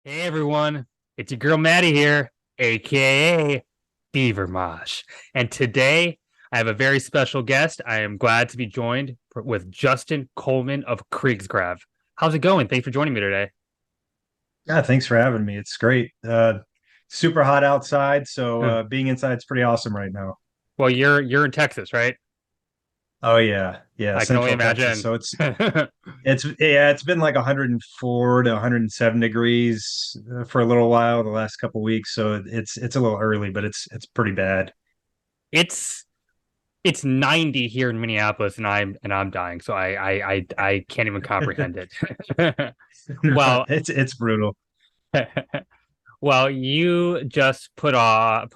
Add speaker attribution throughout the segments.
Speaker 1: Hey everyone, it's your girl Maddie here, aka Beaver Mosh. And today I have a very special guest. I am glad to be joined with Justin Coleman of Krigsgrav. How's it going? Thanks for joining me today.
Speaker 2: Yeah, thanks for having me. It's great. Super hot outside, so
Speaker 1: Huh.
Speaker 2: being inside is pretty awesome right now.
Speaker 1: Well, you're in Texas, right?
Speaker 2: Oh yeah, yeah,
Speaker 1: I can only
Speaker 2: Central Texas.
Speaker 1: imagine.
Speaker 2: So it's been like 104 to 107 degrees for a little while the last couple weeks. So it's a little early, but it's pretty bad.
Speaker 1: it's it's 90 here in Minneapolis, and I'm dying, so I can't even comprehend it. Well,
Speaker 2: It's brutal.
Speaker 1: well, you just put out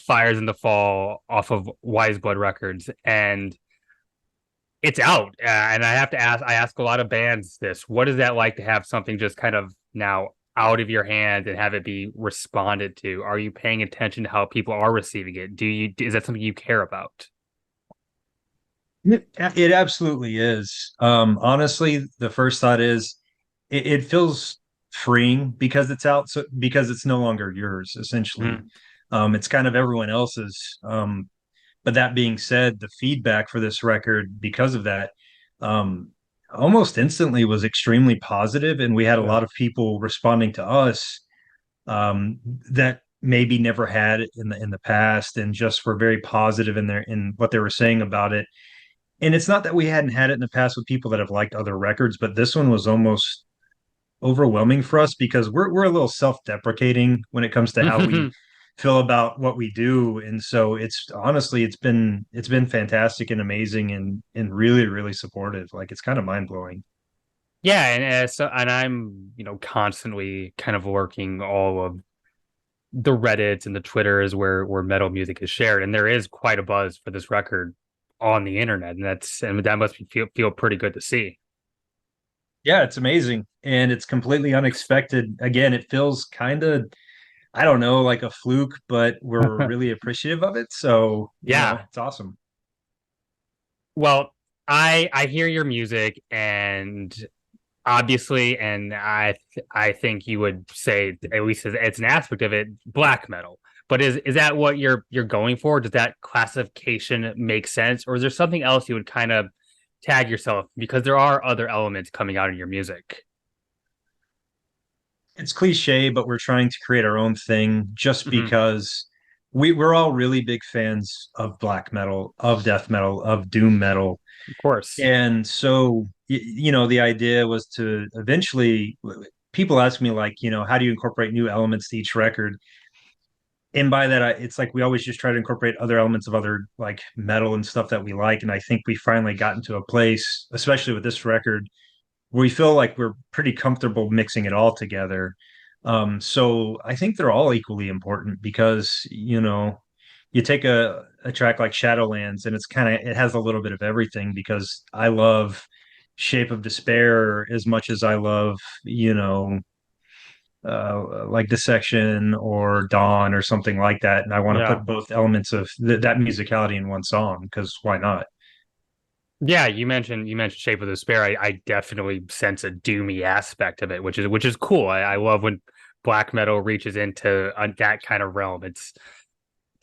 Speaker 1: Fires in the Fall off of Wise Blood Records, and it's out. And I have to ask, I ask a lot of bands this: what is that like to have something just kind of now out of your hands and have it be responded to? Are you paying attention to how people are receiving it? Is that something you care about?
Speaker 2: It absolutely is. Honestly, the first thought is it feels freeing because it's out, so because it's no longer yours, essentially.
Speaker 1: Mm,
Speaker 2: It's kind of everyone else's. But that being said, the feedback for this record, because of that, um, almost instantly was extremely positive, and we had a
Speaker 1: yeah.
Speaker 2: lot of people responding to us that maybe never had it in the past, and just were very positive in what they were saying about it. And it's not that we hadn't had it in the past with people that have liked other records, but this one was almost overwhelming for us because we're a little self-deprecating when it comes to how we feel about what we do. And so it's honestly it's been fantastic and amazing and really, really supportive. Like it's kind of mind-blowing.
Speaker 1: Yeah, and I'm constantly kind of working all of the Reddits and the Twitters where metal music is shared, and there is quite a buzz for this record on the internet, and that must feel pretty good to see.
Speaker 2: Yeah, it's amazing. And it's completely unexpected. Again, it feels kind of, I don't know, like a fluke, but we're really appreciative of it. So,
Speaker 1: Yeah.
Speaker 2: it's awesome.
Speaker 1: Well, I hear your music, and obviously, and I think you would say, at least it's an aspect of it, black metal. But is that what you're going for? Does that classification make sense, or is there something else you would kind of tag yourself, because there are other elements coming out in your music?
Speaker 2: It's cliche, but we're trying to create our own thing just
Speaker 1: Hmm.
Speaker 2: because we're all really big fans of black metal, of death metal, of doom metal.
Speaker 1: Of course.
Speaker 2: And so, the idea was to eventually, people ask me, like, how do you incorporate new elements to each record? And by that, it's like we always just try to incorporate other elements of other like metal and stuff that we like. And I think we finally gotten to a place, especially with this record, we feel like we're pretty comfortable mixing it all together. So I think they're all equally important because, you take a track like Shadowlands and it has a little bit of everything because I love Shape of Despair as much as I love, like Dissection or Dawn or something like that. And I want to
Speaker 1: Yeah.
Speaker 2: put both elements of that musicality in one song because why not?
Speaker 1: Yeah, you mentioned Shape of Despair. I definitely sense a doomy aspect of it, which is cool. I love when black metal reaches into that kind of realm. It's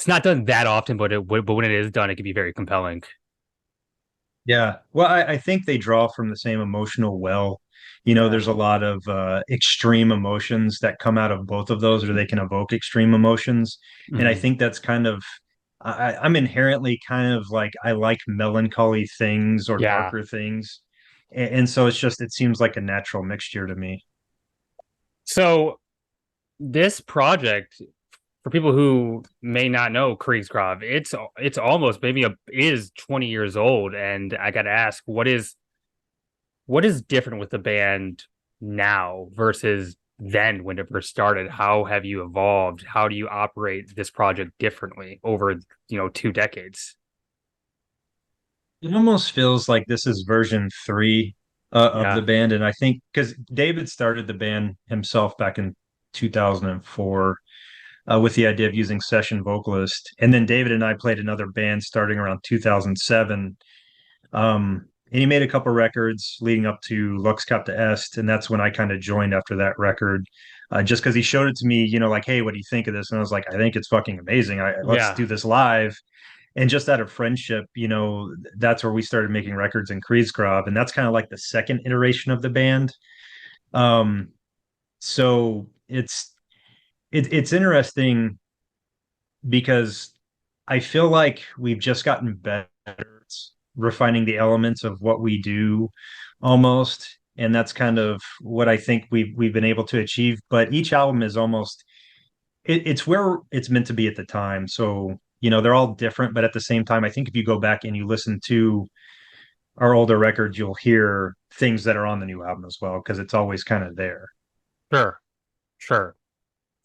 Speaker 1: not done that often, but when it is done, it can be very compelling.
Speaker 2: Yeah. Well, I think they draw from the same emotional well.
Speaker 1: Yeah.
Speaker 2: There's a lot of extreme emotions that come out of both of those, or they can evoke extreme emotions. And I
Speaker 1: Mhm.
Speaker 2: think that's kind of, I'm inherently kind of like, I like melancholy things or
Speaker 1: Yeah.
Speaker 2: darker things. And so it seems like a natural mixture to me.
Speaker 1: So this project, for people who may not know Krigsgrav, it's almost maybe a is 20 years old, and I got to ask, what is different with the band now versus then when it first started? How have you evolved? How do you operate this project differently over 2 decades?
Speaker 2: It almost feels like this is version three of the
Speaker 1: Yeah.
Speaker 2: band. And I think because David started the band himself back in 2004 with the idea of using session vocalist. And then David and I played another band starting around 2007. And he made a couple records leading up to Lux Cap to Est. And that's when I kind of joined after that record. just because he showed it to me, like, hey, what do you think of this? And I was like, I think it's fucking amazing. Let's
Speaker 1: Yeah.
Speaker 2: do this live. And just out of friendship, that's where we started making records in Krigsgrav, and that's kind of like the second iteration of the band. Um, so it's interesting because I feel like we've just gotten better at refining the elements of what we do almost. And that's kind of what I think we've been able to achieve. But each album is almost it's where it's meant to be at the time. So, they're all different, but at the same time, I think if you go back and you listen to our older records, you'll hear things that are on the new album as well, because it's always kind of there.
Speaker 1: Sure. Sure.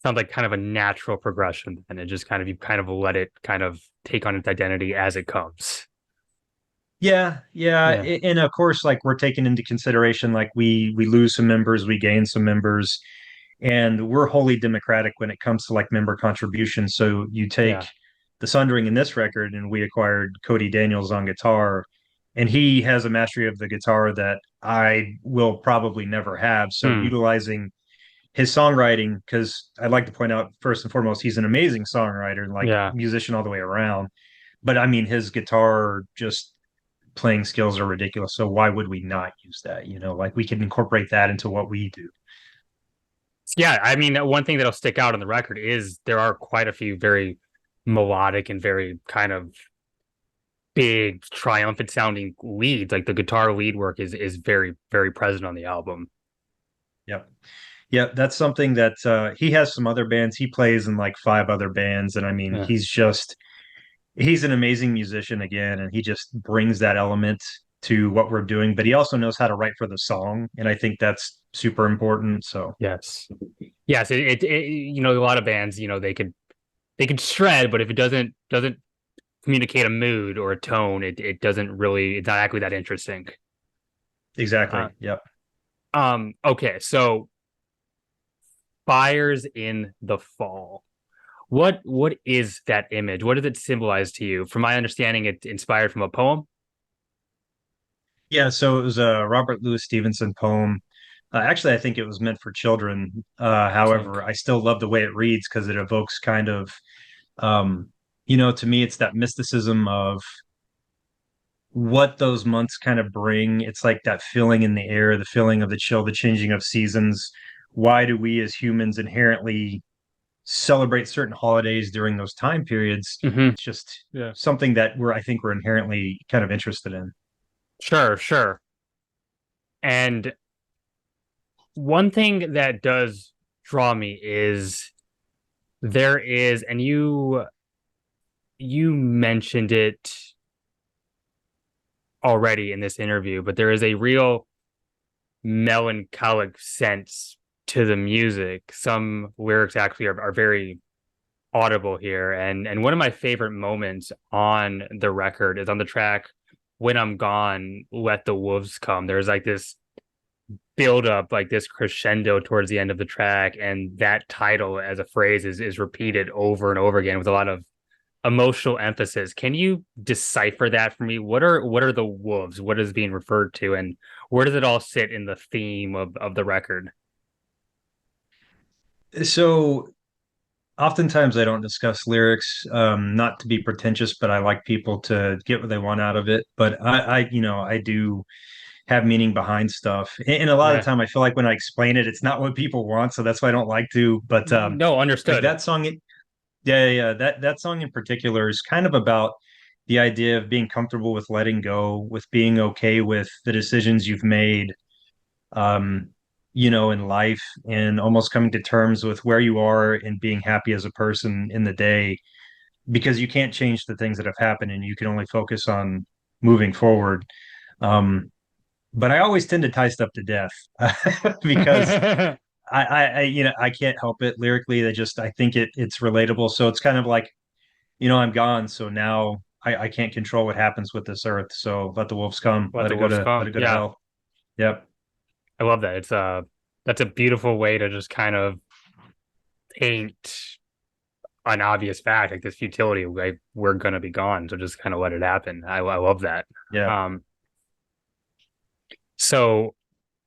Speaker 1: Sounds like kind of a natural progression, and it just kind of you kind of let it kind of take on its identity as it comes.
Speaker 2: Yeah, yeah,
Speaker 1: Yeah.
Speaker 2: and of course, like we're taking into consideration, like we lose some members, we gain some members, and we're wholly democratic when it comes to like member contributions. So you take
Speaker 1: Yeah.
Speaker 2: the Sundering in this record, and we acquired Cody Daniels on guitar, and he has a mastery of the guitar that I will probably never have. So
Speaker 1: Hmm.
Speaker 2: utilizing his songwriting, because I'd like to point out first and foremost, he's an amazing songwriter and like
Speaker 1: Yeah.
Speaker 2: musician all the way around. But I mean, his guitar just playing skills are ridiculous. So why would we not use that? Like we can incorporate that into what we do.
Speaker 1: Yeah. I mean, one thing that'll stick out on the record is there are quite a few very melodic and very kind of big, triumphant sounding leads. Like the guitar lead work is very, very present on the album.
Speaker 2: Yep. Yeah, that's something that he has some other bands. He plays in like five other bands. And I mean,
Speaker 1: Yeah.
Speaker 2: he's an amazing musician again, and he just brings that element to what we're doing, but he also knows how to write for the song. And I think that's super important. So
Speaker 1: Yes. Yes. A lot of bands, they could shred, but if it doesn't communicate a mood or a tone, it doesn't really it's not actually that interesting. Uh,
Speaker 2: exactly. Yep.
Speaker 1: okay, so fires in the fall. What is that image? What does it symbolize to you? From my understanding, it's inspired from a poem.
Speaker 2: Yeah, so it was a Robert Louis Stevenson poem. Actually, I think it was meant for children.
Speaker 1: Interesting.
Speaker 2: However, I still love the way it reads because it evokes kind of, to me, it's that mysticism of what those months kind of bring. It's like that feeling in the air, the feeling of the chill, the changing of seasons. Why do we as humans inherently celebrate certain holidays during those time periods?
Speaker 1: Hmm.
Speaker 2: It's just
Speaker 1: Yeah.
Speaker 2: something that I think we're inherently kind of interested in.
Speaker 1: Sure, sure. And one thing that does draw me is there is, and you mentioned it already in this interview, but there is a real melancholic sense to the music. Some lyrics actually are very audible here. And one of my favorite moments on the record is on the track When I'm Gone, Let the Wolves Come. There's like this build up, like this crescendo towards the end of the track, and that title as a phrase is repeated over and over again with a lot of emotional emphasis. Can you decipher that for me? What are the wolves? What is being referred to, and where does it all sit in the theme of the record?
Speaker 2: So oftentimes I don't discuss lyrics, not to be pretentious, but I like people to get what they want out of it. But I do have meaning behind stuff. And a lot of
Speaker 1: Yeah.
Speaker 2: the time I feel like when I explain it, it's not what people want. So that's why I don't like to. But
Speaker 1: No,
Speaker 2: like
Speaker 1: understood.
Speaker 2: that song, yeah, yeah, yeah, that song in particular is kind of about the idea of being comfortable with letting go, with being okay with the decisions you've made, um, in life, and almost coming to terms with where you are and being happy as a person in the day, because you can't change the things that have happened and you can only focus on moving forward. Um, but I always tend to tie stuff to death because I can't help it lyrically. I think it's relatable. So it's kind of like, I'm gone. So now I can't control what happens with this earth. So let the wolves come.
Speaker 1: Let the wolves
Speaker 2: Let
Speaker 1: come.
Speaker 2: it go to
Speaker 1: Yeah,
Speaker 2: hell. Yep.
Speaker 1: I love that. That's a beautiful way to just kind of paint an obvious fact, like this futility, like we're gonna be gone, so just kind of let it happen. I love that.
Speaker 2: Yeah.
Speaker 1: Um, so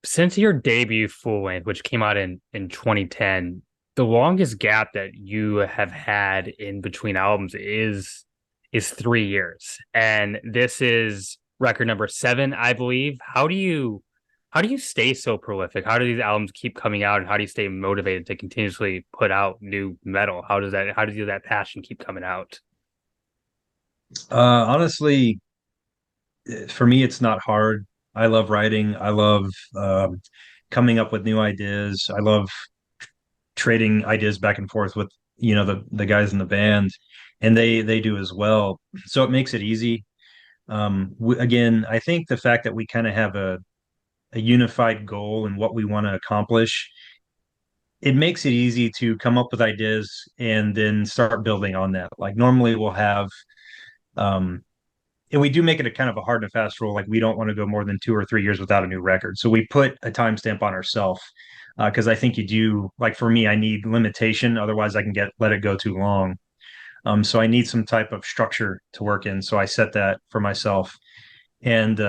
Speaker 1: since your debut full length, which came out in 2010, the longest gap that you have had in between albums is 3 years, and this is record number seven, I believe. How do you stay so prolific? How do these albums keep coming out, and how do you stay motivated to continuously put out new metal? How does that passion keep coming out?
Speaker 2: Honestly, for me, it's not hard. I love writing. I love coming up with new ideas. I love trading ideas back and forth with the guys in the band, and they do as well. So it makes it easy. Again, I think the fact that we kind of have a unified goal and what we want to accomplish, it makes it easy to come up with ideas and then start building on that. Like normally we'll have um, and we do make it a kind of a hard and fast rule. Like we don't want to go more than 2 or 3 years without a new record. So we put a timestamp on ourselves because I think you do. Like for me, I need limitation. Otherwise, I can get let it go too long. So I need some type of structure to work in. So I set that for myself. And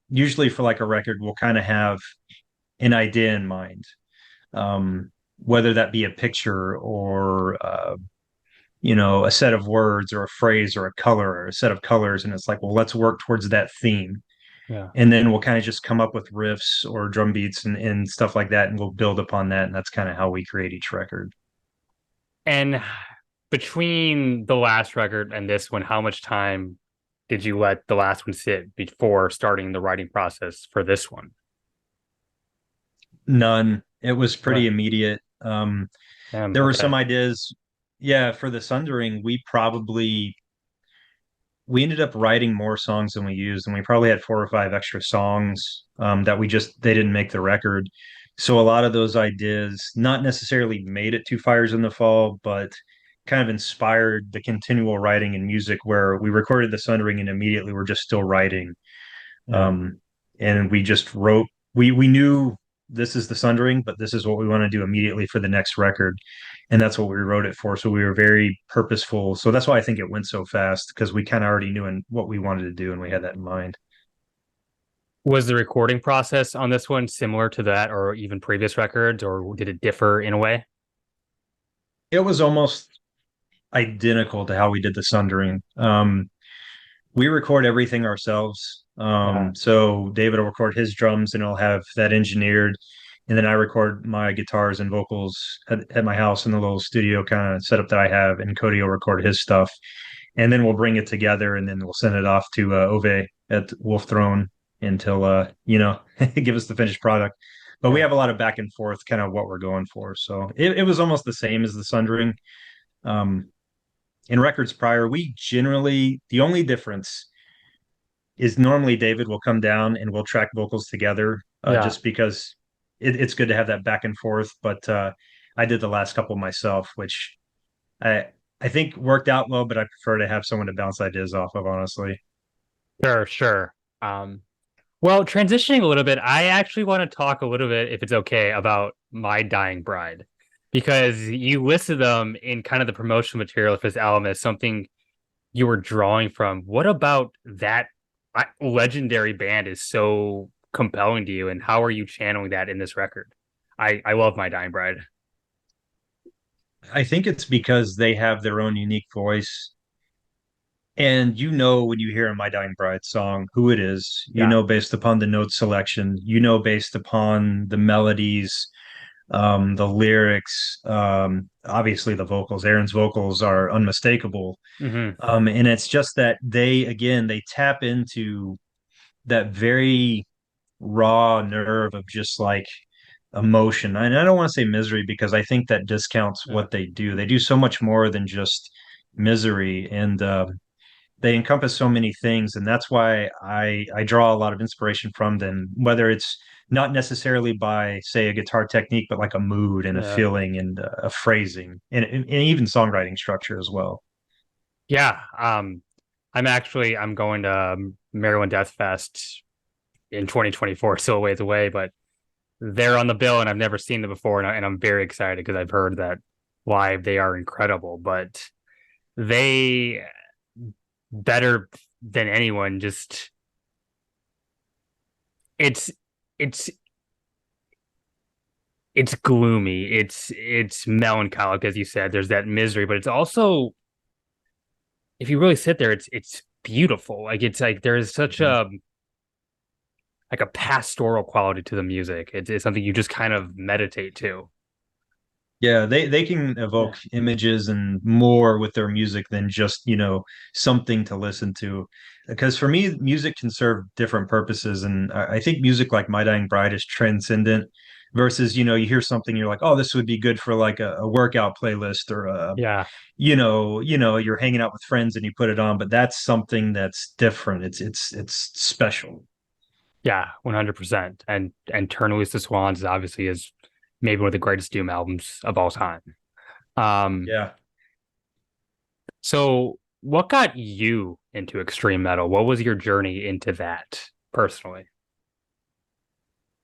Speaker 2: usually for like a record, we'll kind of have an idea in mind, whether that be a picture or a set of words or a phrase or a color or a set of colors. And it's like, well, let's work towards that theme.
Speaker 1: Yeah.
Speaker 2: And then we'll kind of just come up with riffs or drum beats and stuff like that. And we'll build upon that. And that's kind of how we create each record.
Speaker 1: And between the last record and this one, how much time did you let the last one sit before starting the writing process for this one?
Speaker 2: None. It was pretty
Speaker 1: Right.
Speaker 2: immediate. There were
Speaker 1: Okay.
Speaker 2: some ideas. Yeah, for the Sundering, we ended up writing more songs than we used, and we probably had 4 or 5 extra songs that they didn't make the record. So a lot of those ideas not necessarily made it to Fires in the Fall, but kind of inspired the continual writing and music where we recorded the Sundering and immediately we're just still writing.
Speaker 1: Yeah.
Speaker 2: Um, and we just wrote. We knew this is the Sundering, but this is what we want to do immediately for the next record, and that's what we wrote it for. So we were very purposeful. So that's why I think it went so fast because we kind of already knew what we wanted to do, and we had that in mind.
Speaker 1: Was the recording process on this one similar to that or even previous records, or did it differ in a way?
Speaker 2: It was almost identical to how we did the Sundering. We record everything ourselves.
Speaker 1: Yeah.
Speaker 2: So David will record his drums and he'll have that engineered. And then I record my guitars and vocals at my house in the little studio kind of setup that I have. And Cody will record his stuff. And then we'll bring it together and then we'll send it off to Ove at Wolf Throne until, give us the finished product. But we
Speaker 1: Yeah.
Speaker 2: have a lot of back and forth, kind of what we're going for. So it was almost the same as the Sundering. Um, in records prior, the only difference is normally David will come down and we'll track vocals together
Speaker 1: Yeah.
Speaker 2: just because it's good to have that back and forth. But I did the last couple myself, which I I think worked out well, but I prefer to have someone to bounce ideas off of, honestly.
Speaker 1: Sure, sure. Um, well, transitioning a little bit, I actually want to talk a little bit, if it's okay, about My Dying Bride, because you listed them in kind of the promotional material for this album as something you were drawing from. What about that legendary band is so compelling to you, and how are you channeling that in this record? I love My Dying Bride.
Speaker 2: I think it's because they have their own unique voice. And when you hear a My Dying Bride song, who it is,
Speaker 1: Yeah.
Speaker 2: based upon the note selection, based upon the melodies, the lyrics, obviously the vocals. Aaron's vocals are unmistakable.
Speaker 1: Hmm.
Speaker 2: And it's just that they tap into that very raw nerve of just like emotion. And I don't want to say misery because I think that discounts
Speaker 1: Yeah.
Speaker 2: what they do. They do so much more than just misery. And they encompass so many things, and that's why I draw a lot of inspiration from them, whether it's not necessarily by say a guitar technique, but like a mood and a
Speaker 1: Yeah.
Speaker 2: feeling and a phrasing and even songwriting structure as well.
Speaker 1: Yeah. I'm going to Maryland Death Fest in 2024, still a ways away, but they're on the bill and I've never seen them before, and I'm very excited because I've heard that live they are incredible. But they better than anyone, just it's it's it's gloomy. It's melancholic, as you said. There's that misery, but it's also, if you really sit there, it's beautiful. Like it's like there's such
Speaker 2: Mhm.
Speaker 1: a like a pastoral quality to the music. It's something you just kind of meditate to.
Speaker 2: Yeah, they can evoke
Speaker 1: Yeah.
Speaker 2: images and more with their music than just, something to listen to. Because for me, music can serve different purposes. And I think music like My Dying Bride is transcendent versus, you hear something, you're like, oh, this would be good for like a workout playlist or
Speaker 1: Yeah.
Speaker 2: you're hanging out with friends and you put it on, but that's something that's different. It's special.
Speaker 1: Yeah, 100%. And Turn Loose the Swans is obviously is maybe one of the greatest Doom albums of all time. Um,
Speaker 2: Yeah.
Speaker 1: so what got you into extreme metal? What was your journey into that personally?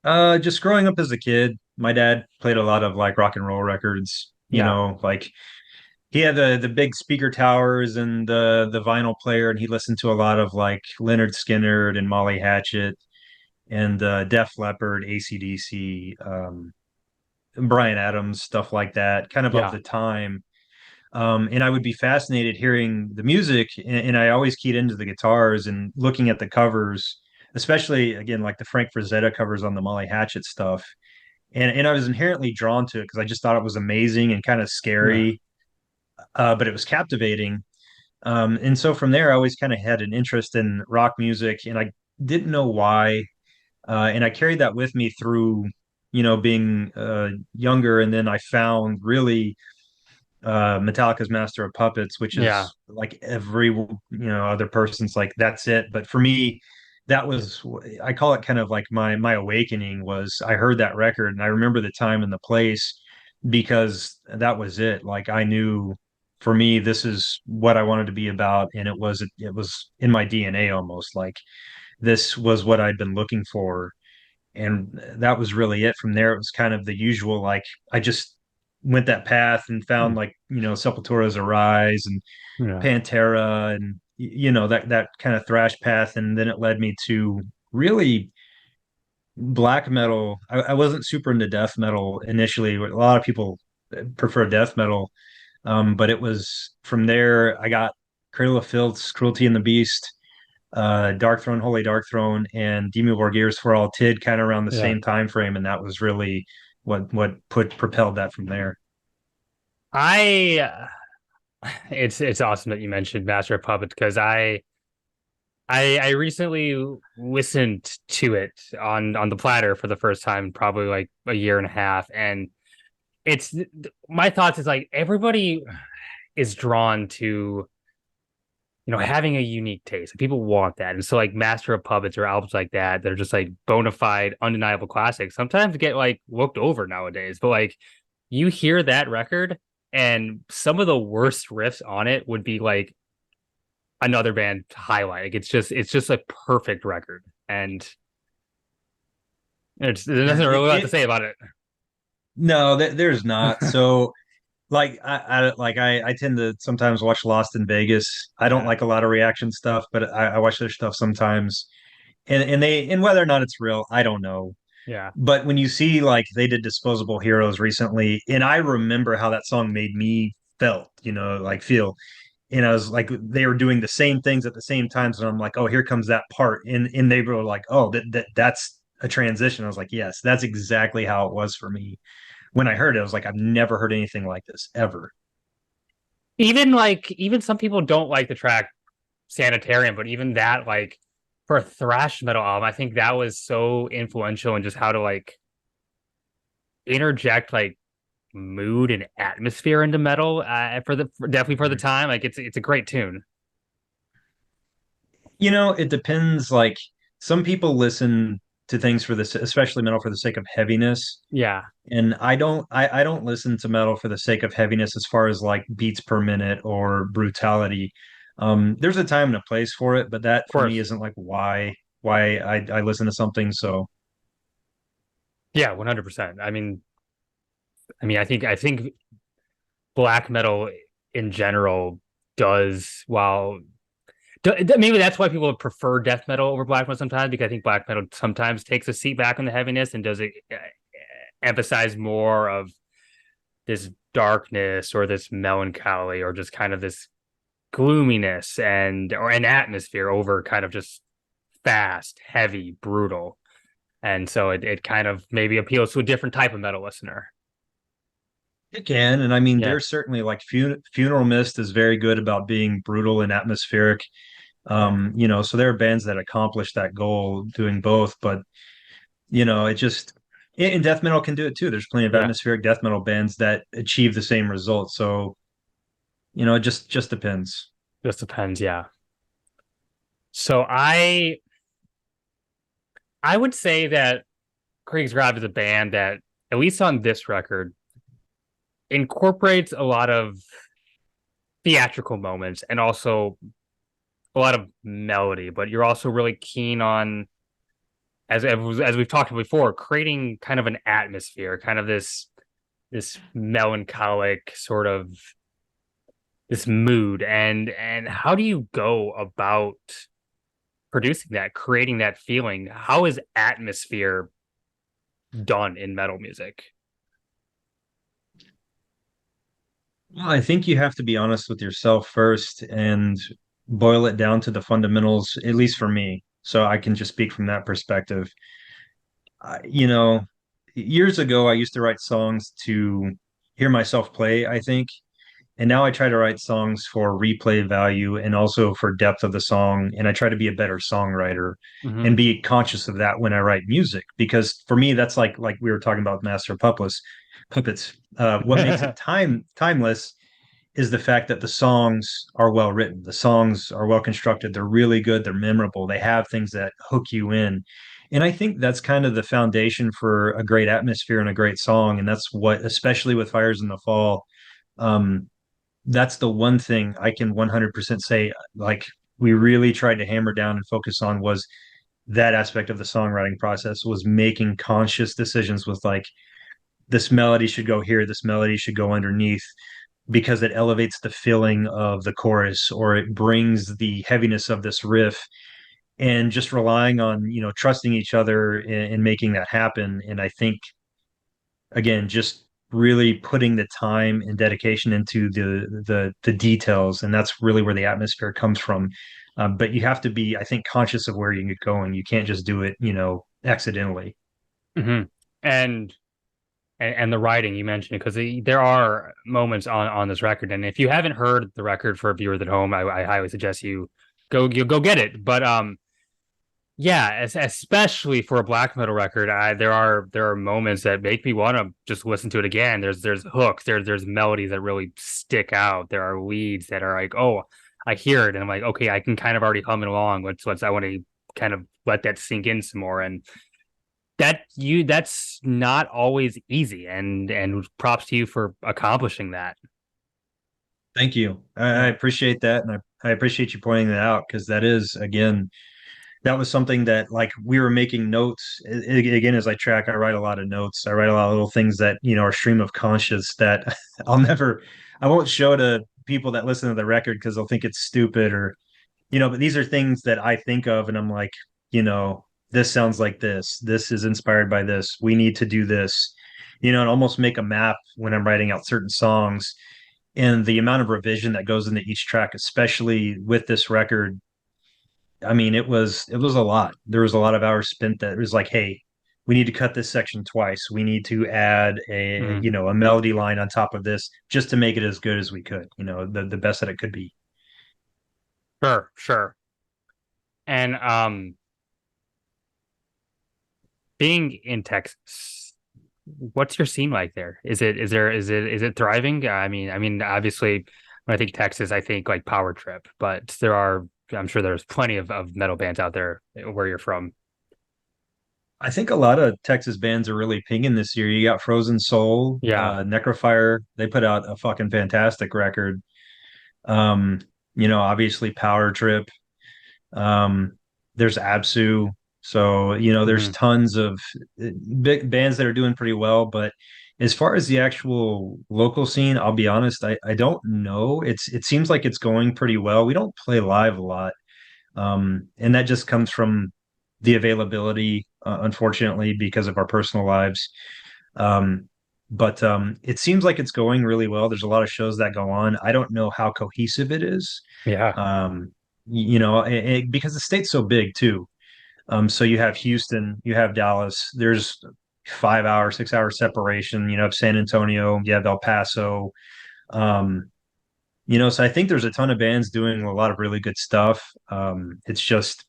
Speaker 2: Just growing up as a kid, my dad played a lot of like rock and roll records,
Speaker 1: Yeah,
Speaker 2: like he had the big speaker towers and the vinyl player, and he listened to a lot of like Leonard Skinner and Molly Hatchet and Def Leppard, AC/DC, Brian Adams, stuff like that, kind of
Speaker 1: yeah,
Speaker 2: the time. And I would be fascinated hearing the music, and I always keyed into the guitars and looking at the covers, especially again like the Frank Frazetta covers on the Molly Hatchet stuff. And I was inherently drawn to it because I just thought it was amazing and kind of
Speaker 1: yeah,
Speaker 2: scary, but it was captivating. And so from there, I always kind of had an interest in rock music, and I didn't know why. And I carried that with me through, being younger. And then I found really Metallica's Master of Puppets, which
Speaker 1: yeah.
Speaker 2: is like every other person's like that's it. But for me, that was I call it kind of like my awakening was I heard that record and I remember the time and the place because that was it. Like I knew for me this is what I wanted to be about, and it was in my DNA almost like this was what I'd been looking for, and that was really it. From there, it was kind of the usual, like I just went that path and found
Speaker 1: Mm.
Speaker 2: like Sepultura's Arise and
Speaker 1: Yeah,
Speaker 2: Pantera and that kind of thrash path, and then it led me to really black metal. I wasn't super into death metal initially. A lot of people prefer death metal, but it was from there I got Cradle of Filth's Cruelty and the Beast, Dark Throne, Holy Dark Throne, and Dimmu Borgir's For All Tid kind of around the
Speaker 1: yeah.
Speaker 2: same time frame, and that was really what put propelled that from there.
Speaker 1: I it's awesome that you mentioned Master of Puppets because I recently listened to it on the platter for the first time, probably like a year and a half, and it's my thoughts is like everybody is drawn to having a unique taste. People want that, and so like Master of Puppets or albums like that that are just like bona fide, undeniable classics. Sometimes get like looked over nowadays, but like you hear that record, and some of the worst riffs on it would be like another band highlight. Like it's just a perfect record, and there's nothing
Speaker 2: It,
Speaker 1: really lot to
Speaker 2: it
Speaker 1: say about it.
Speaker 2: no, there's not. So like I tend to sometimes watch Lost in Vegas. I don't
Speaker 1: Yeah,
Speaker 2: like a lot of reaction stuff, but I watch their stuff sometimes. And whether or not it's real, I don't know.
Speaker 1: yeah,
Speaker 2: But when you see like they did Disposable Heroes recently, and I remember how that song made me felt, like feel. And I was like, they were doing the same things at the same time. So I'm like, oh, here comes that part. And they were like, oh, that's a transition. I was like, yes, that's exactly how it was for me. When I heard it, I was like, I've never heard anything like this ever.
Speaker 1: even some people don't like the track Sanitarium, but even that, like, for a thrash metal album, I think that was so influential in just how to like interject like mood and atmosphere into metal, definitely for the
Speaker 2: Mhm.
Speaker 1: time. Like it's a great tune.
Speaker 2: It depends. Like some people listen to things for this, especially metal for the sake of heaviness.
Speaker 1: Yeah,
Speaker 2: And I don't listen to metal for the sake of heaviness as far as like beats per minute or brutality. There's a time and a place for it, but that
Speaker 1: of
Speaker 2: for me
Speaker 1: course.
Speaker 2: isn't like why I listen to something. So
Speaker 1: Yeah, 100%. I think black metal in general does while maybe that's why people prefer death metal over black metal sometimes, because I think black metal sometimes takes a seat back on the heaviness and does it emphasize more of this darkness or this melancholy or just kind of this gloominess and or an atmosphere over kind of just fast, heavy, brutal. And so it kind of maybe appeals to a different type of metal listener.
Speaker 2: It can, and I mean,
Speaker 1: Yeah.
Speaker 2: there's certainly like Funeral Mist is very good about being brutal and atmospheric.
Speaker 1: Yeah.
Speaker 2: So there are bands that accomplish that goal doing both, but it just and death metal can do it too. There's plenty of
Speaker 1: Yeah.
Speaker 2: atmospheric death metal bands that achieve the same result. So, it just depends.
Speaker 1: Just depends, yeah. So I would say that Krigsgrav is a band that, at least on this record, incorporates a lot of theatrical moments and also a lot of melody, but you're also really keen on, as we've talked before, creating kind of an atmosphere, kind of this melancholic sort of this mood. And how do you go about producing that, creating that feeling? How is atmosphere done in metal music?
Speaker 2: Well, I think you have to be honest with yourself first and boil it down to the fundamentals, at least for me. So I can just speak from that perspective. I, you know, Years ago, I used to write songs to hear myself play, I think. And now I try to write songs for replay value and also for depth of the song. And I try to be a better songwriter
Speaker 1: Mm-hmm.
Speaker 2: and be conscious of that when I write music. Because for me, that's like we were talking about Master of Puppets. What makes it timeless is the fact that the songs are well written. The songs are well constructed. They're really good. They're memorable. They have things that hook you in. And I think that's kind of the foundation for a great atmosphere and a great song. And that's what, especially with Fires in the Fall, um, that's the one thing I can 100% say, like, we really tried to hammer down and focus on was that aspect of the songwriting process was making conscious decisions with like, this melody should go here, this melody should go underneath because it elevates the feeling of the chorus or it brings the heaviness of this riff and just relying on trusting each other and making that happen. And I think again just really putting the time and dedication into the details, and that's really where the atmosphere comes from. But you have to be, I think, conscious of where you're going. You can't just do it accidentally.
Speaker 1: Mm-hmm. And and the writing you mentioned, because there are moments on this record, and if you haven't heard the record for viewers at home, I highly suggest you go get it. But yeah, especially for a black metal record, there are moments that make me want to just listen to it again. There's hooks, there's melodies that really stick out. There are leads that are like, oh, I hear it, and I'm like, okay, I can kind of already hum it along. Let's I want to kind of let that sink in some more. And that's not always easy, and props to you for accomplishing that.
Speaker 2: Thank you. I
Speaker 1: Yeah.
Speaker 2: appreciate that, and I appreciate you pointing that out because that is again that was something that like we were making notes. Again, as I track, I write a lot of notes. I write a lot of little things that are stream of conscious that I won't show to people that listen to the record because they'll think it's stupid or but these are things that I think of and I'm like, this sounds like this. This is inspired by this. We need to do this, and almost make a map when I'm writing out certain songs. And the amount of revision that goes into each track, especially with this record, I mean, it was a lot. There was a lot of hours spent that it was like, hey, we need to cut this section twice. We need to add a
Speaker 1: Mm,
Speaker 2: a melody line on top of this just to make it as good as we could, the best that it could be.
Speaker 1: sure, sure. And being in Texas, what's your scene like there? Is it thriving? I mean, obviously, when I think Texas, I think like Power Trip, but I'm sure there's plenty of metal bands out there where you're from.
Speaker 2: I think a lot of Texas bands are really pinging this year. You got Frozen Soul,
Speaker 1: Yeah.
Speaker 2: Necrofire. They put out a fucking fantastic record. Um, obviously Power Trip. Um, there's Absu. So, there's
Speaker 1: Hmm.
Speaker 2: tons of big bands that are doing pretty well. But as far as the actual local scene, I'll be honest, I don't know. It seems like it's going pretty well. We don't play live a lot. And that just comes from the availability, unfortunately, because of our personal lives. Um, but it seems like it's going really well. There's a lot of shows that go on. I don't know how cohesive it is.
Speaker 1: Yeah.
Speaker 2: Um, because the state's so big too. So you have Houston, you have Dallas. There's 5 hour, 6 hour separation. You have San Antonio, you have El Paso. Um, so I think there's a ton of bands doing a lot of really good stuff. It's just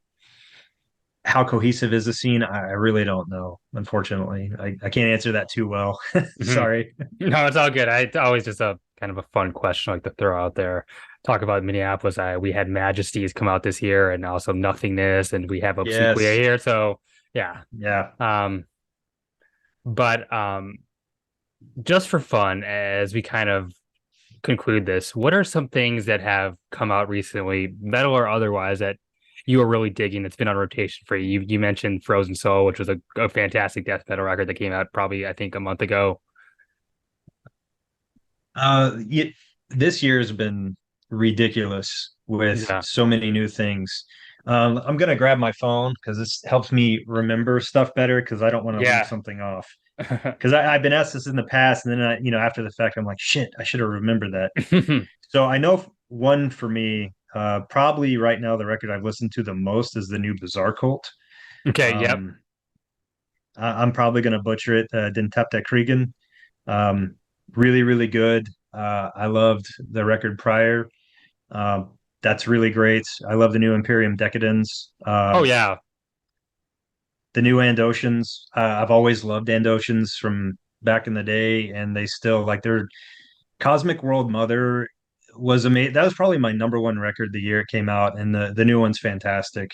Speaker 2: how cohesive is the scene? I really don't know. Unfortunately, I can't answer that too well.
Speaker 1: Hmm.
Speaker 2: Sorry.
Speaker 1: No, it's all good. It's always just a kind of a fun question like to throw out there. Talk about Minneapolis. We had Majesties come out this year, and also Nothingness, and we have Obsequia
Speaker 2: Yes.
Speaker 1: here. So yeah.
Speaker 2: Yeah.
Speaker 1: Um, but just for fun, as we kind of conclude this, what are some things that have come out recently, metal or otherwise, that you are really digging that's been on rotation for you? You mentioned Frozen Soul, which was a fantastic death metal record that came out probably, I think, a month ago.
Speaker 2: Yeah, this year has been ridiculous with
Speaker 1: Yeah.
Speaker 2: so many new things. I'm gonna grab my phone because this helps me remember stuff better because I don't want to leave
Speaker 1: Yeah.
Speaker 2: something off. Because I've been asked this in the past, and then after the fact, I'm like, shit, I should have remembered that. So I know one for me, probably right now, the record I've listened to the most is the new Bizarre Cult.
Speaker 1: Okay. Yep.
Speaker 2: Um, I'm probably gonna butcher it. Den Tapte Kriegen. Um, really, really good. I loved the record prior. That's really great. I love the new Imperium Decadence.
Speaker 1: Oh yeah.
Speaker 2: The new Andotians. I've always loved Andotians from back in the day, and they still like their Cosmic World Mother was amazing. That was probably my number one record the year it came out, and the new one's fantastic.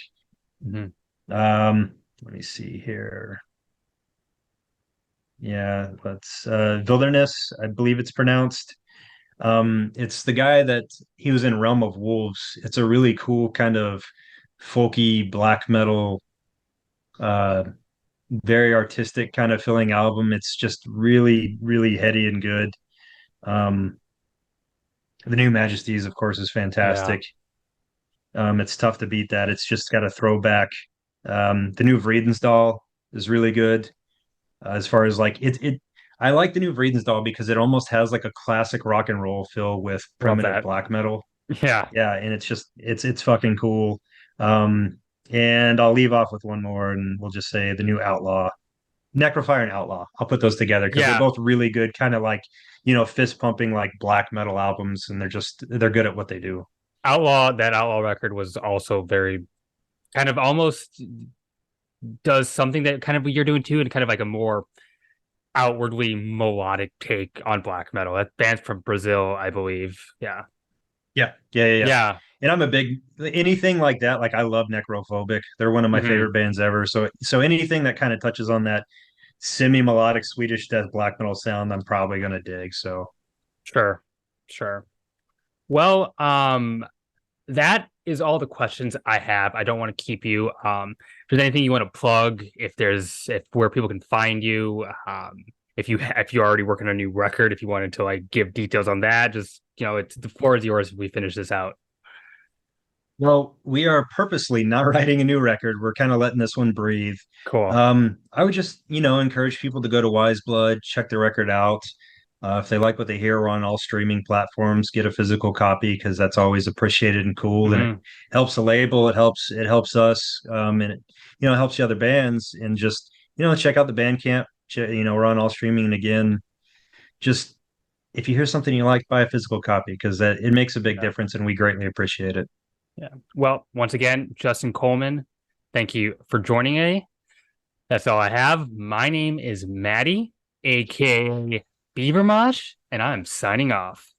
Speaker 1: Mhm.
Speaker 2: Let me see here. Yeah, let's Wilderness, I believe it's pronounced. It's the guy that he was in Realm of Wolves. It's a really cool kind of folky black metal, uh, very artistic kind of feeling album. It's just really, really heady and good. Um, the new Majesties, of course, is
Speaker 1: Yeah.
Speaker 2: fantastic. It's tough to beat that. It's just got a throwback. The new Vredensdal is really good. As far as like I like the new Vredensdal because it almost has like a classic rock and roll feel with
Speaker 1: Love
Speaker 2: primitive
Speaker 1: that.
Speaker 2: black metal.
Speaker 1: Yeah.
Speaker 2: Yeah, and it's fucking cool. Um, and I'll leave off with one more, and we'll just say the new Outlaw, Necrofire and Outlaw. I'll put those together because they're
Speaker 1: Yeah.
Speaker 2: both really good, kind of like fist pumping like black metal albums, and they're good at what they do.
Speaker 1: That Outlaw record was also very kind of almost does something that kind of what you're doing too, and kind of like a more outwardly melodic take on black metal. That band's from Brazil, I believe. Yeah.
Speaker 2: Yeah, yeah, yeah, yeah.
Speaker 1: Yeah.
Speaker 2: And I'm a big anything like that. Like I love Necrophobic. They're one of my
Speaker 1: Hmm.
Speaker 2: favorite bands ever. So anything that kind of touches on that semi-melodic Swedish death black metal sound, I'm probably gonna dig. So
Speaker 1: Sure. Sure. Well, that is all the questions I have. I don't want to keep you. If there's anything you want to plug, if where people can find you, if you're already working on a new record, if you wanted to like give details on that, just it's the floor is yours if we finish this out.
Speaker 2: well, we are purposely not writing a new record. We're kind of letting this one breathe.
Speaker 1: Cool.
Speaker 2: I would just, encourage people to go to Wise Blood, check the record out. If they like what they hear, we're on all streaming platforms. Get a physical copy because that's always appreciated and cool, and it
Speaker 1: Hmm.
Speaker 2: helps the label. It helps us, and it helps the other bands. And just check out the Bandcamp. We're on all streaming, and again, just if you hear something you like, buy a physical copy because that it makes a big
Speaker 1: Yeah.
Speaker 2: difference, and we greatly appreciate it.
Speaker 1: Yeah. Well, once again, Justin Coleman, thank you for joining me. That's all I have. My name is Maddie, aka Beavermosh, and I'm signing off.